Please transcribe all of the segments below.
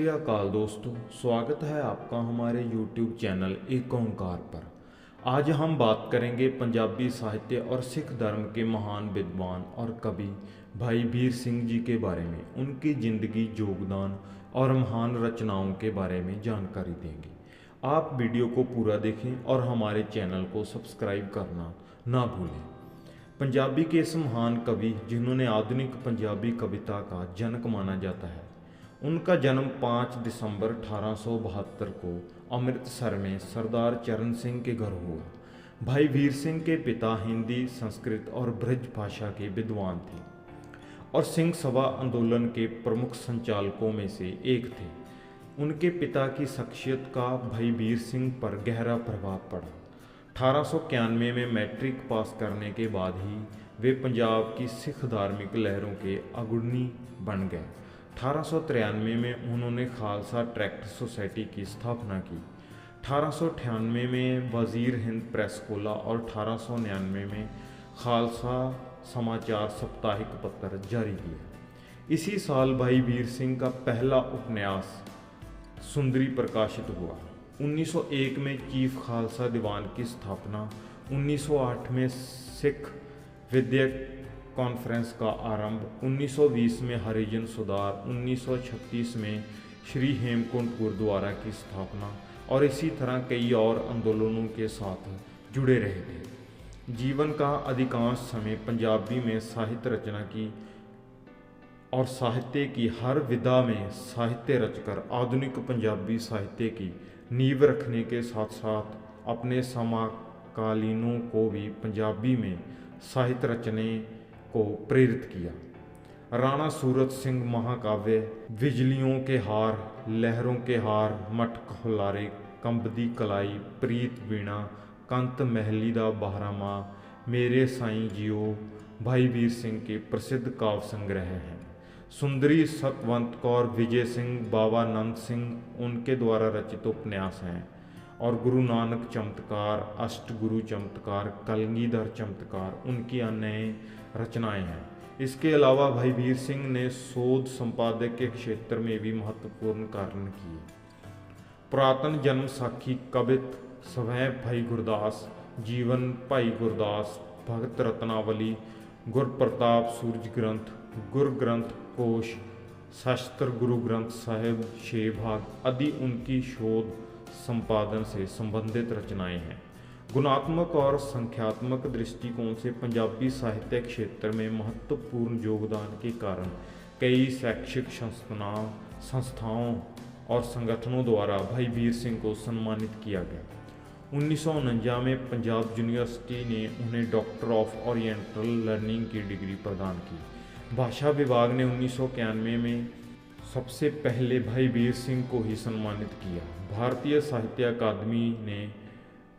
श्री अकाल दोस्तों, स्वागत है आपका हमारे YouTube चैनल एक ओंकार पर। आज हम बात करेंगे पंजाबी साहित्य और सिख धर्म के महान विद्वान और कवि भाई वीर सिंह जी के बारे में, उनकी जिंदगी, योगदान और महान रचनाओं के बारे में जानकारी देंगे। आप वीडियो को पूरा देखें और हमारे चैनल को सब्सक्राइब करना ना भूलें। पंजाबी के इस महान कवि जिन्होंने आधुनिक पंजाबी कविता का जनक माना जाता है, उनका जन्म 5 दिसंबर 1872 को अमृतसर में सरदार चरण सिंह के घर हुआ। भाई वीर सिंह के पिता हिंदी, संस्कृत और ब्रज भाषा के विद्वान थे और सिंह सभा आंदोलन के प्रमुख संचालकों में से एक थे। उनके पिता की शख्सियत का भाई वीर सिंह पर गहरा प्रभाव पड़ा। 1891 में मैट्रिक पास करने के बाद ही वे पंजाब की सिख धार्मिक लहरों के अग्रणी बन गए। 1893 में उन्होंने खालसा ट्रैक्ट सोसाइटी की स्थापना की। 1898 में वजीर हिंद प्रेस खोला और 1899 में खालसा समाचार साप्ताहिक पत्र जारी किया। इसी साल भाई वीर सिंह का पहला उपन्यास सुंदरी प्रकाशित हुआ। 1901 में चीफ खालसा दीवान की स्थापना, 1908 में सिख विद्यक कॉन्फ्रेंस का आरंभ, 1920 में हरिजन सुधार, 1936 में श्री हेमकुंड गुरुद्वारा की स्थापना और इसी तरह कई और आंदोलनों के साथ जुड़े रहे थे। जीवन का अधिकांश समय पंजाबी में साहित्य रचना की और साहित्य की हर विधा में साहित्य रचकर आधुनिक पंजाबी साहित्य की नींव रखने के साथ साथ अपने समकालीनों को भी पंजाबी में साहित्य रचने को प्रेरित किया। राणा सूरत सिंह महाकाव्य बिजलियों के हार, लहरों के हार, मटक हुलारे, कंबदी कलाई, प्रीत वीणा, कंत महली दा बहरामा, मेरे साईं जियो भाई वीर सिंह के प्रसिद्ध काव्य संग्रह हैं। सुंदरी सतवंत कौर विजय सिंह, बाबा नंद सिंह उनके द्वारा रचित उपन्यास हैं और गुरु नानक चमत्कार, अष्टगुरु चमत्कार, कलगीधर चमत्कार उनकी अन्य रचनाएं हैं। इसके अलावा भाई वीर सिंह ने शोध संपादक के क्षेत्र में भी महत्वपूर्ण कार्य किए। पुरातन जन्म साखी, कवित स्वयं भाई गुरदास, जीवन भाई गुरदास, भगत रत्नावली, गुरप्रताप सूरज ग्रंथ, गुरु ग्रंथ कोश, शास्त्र गुरु ग्रंथ साहिब, 6 भाग आदि उनकी शोध संपादन से संबंधित रचनाएं हैं। गुणात्मक और संख्यात्मक दृष्टिकोण से पंजाबी साहित्य क्षेत्र में महत्वपूर्ण योगदान के कारण कई शैक्षिक संस्थाओं और संगठनों द्वारा भाई वीर सिंह को सम्मानित किया गया। 1949 में पंजाब यूनिवर्सिटी ने उन्हें डॉक्टर ऑफ ओरिएंटल लर्निंग की डिग्री प्रदान की। भाषा विभाग ने 1991 में सबसे पहले भाई वीर सिंह को ही सम्मानित किया। भारतीय साहित्य अकादमी ने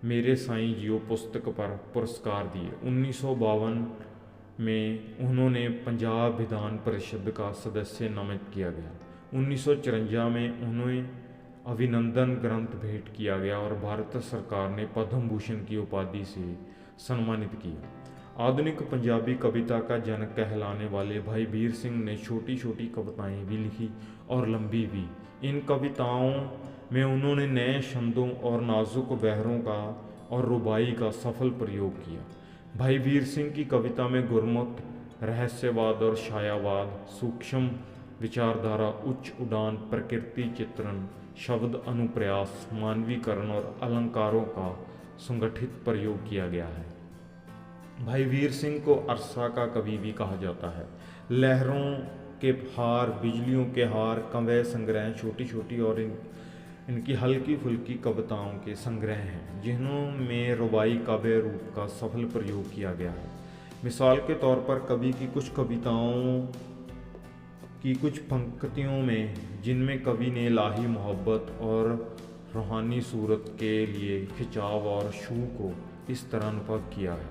मेरे साईं जियो पुस्तक पर पुरस्कार दिए। 1952 में उन्होंने पंजाब विधान परिषद का सदस्य नामित किया गया। 1954 में उन्हें अभिनंदन ग्रंथ भेंट किया गया और भारत सरकार ने पद्म भूषण की उपाधि से सम्मानित किया। आधुनिक पंजाबी कविता का जनक कहलाने वाले भाई वीर सिंह ने छोटी छोटी कविताएं भी लिखी और लंबी भी। इन कविताओं में उन्होंने नए छंदों और नाजुक बहरों का और रुबाई का सफल प्रयोग किया। भाई वीर सिंह की कविता में गुरमत, रहस्यवाद और छायावाद, सूक्ष्म विचारधारा, उच्च उड़ान, प्रकृति चित्रण, शब्द अनुप्रयास, मानवीकरण और अलंकारों का संगठित प्रयोग किया गया है। भाई वीर सिंह को अरसा का कवि भी कहा जाता है। लहरों के हार, बिजलियों के हार, कवय संग्रह छोटी छोटी और इनकी हल्की फुल्की कविताओं के संग्रह हैं जिन्होंने रुबाई काव्य रूप का सफल प्रयोग किया गया है। मिसाल के तौर पर कवि की कुछ कविताओं की कुछ पंक्तियों में जिनमें कवि ने इलाही मोहब्बत और रूहानी सूरत के लिए खिंचाव और शू को इस तरह अनुभव किया है।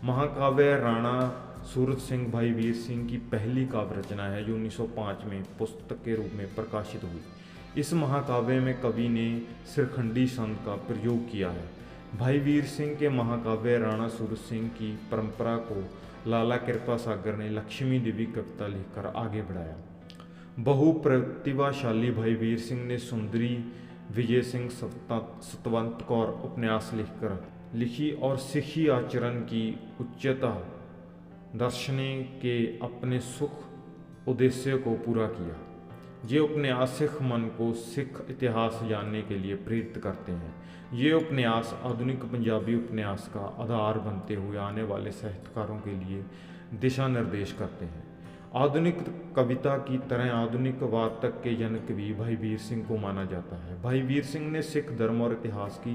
महाकाव्य राणा सूरत सिंह भाई वीर सिंह की पहली काव्य रचना है जो 1905 में पुस्तक के रूप में प्रकाशित हुई। इस महाकाव्य में कवि ने सिरखंडी छंद का प्रयोग किया है। भाई वीर सिंह के महाकाव्य राणा सूरत सिंह की परंपरा को लाला कृपा सागर ने लक्ष्मी देवी कविता लिखकर आगे बढ़ाया। बहुप्रतिभाशाली भाई वीर सिंह ने सुंदरी विजय सिंह सतवंत कौर उपन्यास लिखी और सिखी आचरण की उच्चता दर्शने के अपने सुख उद्देश्य को पूरा किया। ये उपन्यास सिख मन को सिख इतिहास जानने के लिए प्रेरित करते हैं। ये उपन्यास आधुनिक पंजाबी उपन्यास का आधार बनते हुए आने वाले साहित्यकारों के लिए दिशा निर्देश करते हैं। आधुनिक कविता की तरह आधुनिक वार्तक के जनक भी भाई वीर सिंह को माना जाता है। भाई वीर सिंह ने सिख धर्म और इतिहास की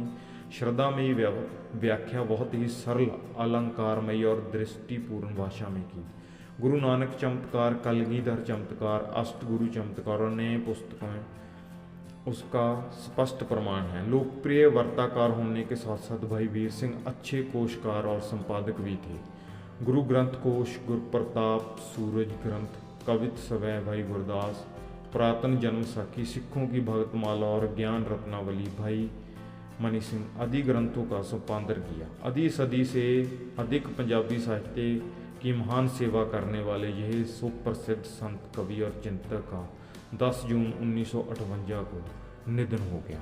श्रद्धामयी व्याख्या बहुत ही सरल, अलंकारमयी और दृष्टिपूर्ण भाषा में की। गुरु नानक चमत्कार, कलगीधर चमत्कार, अष्टगुरु चमत्कार और नए पुस्तकें उसका स्पष्ट प्रमाण है। लोकप्रिय वार्ताकार होने के साथ साथ भाई वीर सिंह अच्छे कोशकार और संपादक भी थे। गुरु ग्रंथ कोश, गुरु प्रताप, सूरज ग्रंथ, कवित सवै भाई गुरदास, पुरातन जन्म साखी, सिखों की भगतमाला और ज्ञान रत्नावली भाई मनी सिंह आदि ग्रंथों का संपादन किया। आधी सदी से अधिक पंजाबी साहित्य की महान सेवा करने वाले यह सुप्रसिद्ध संत, कवि और चिंतक का 10 जून 1958 को निधन हो गया।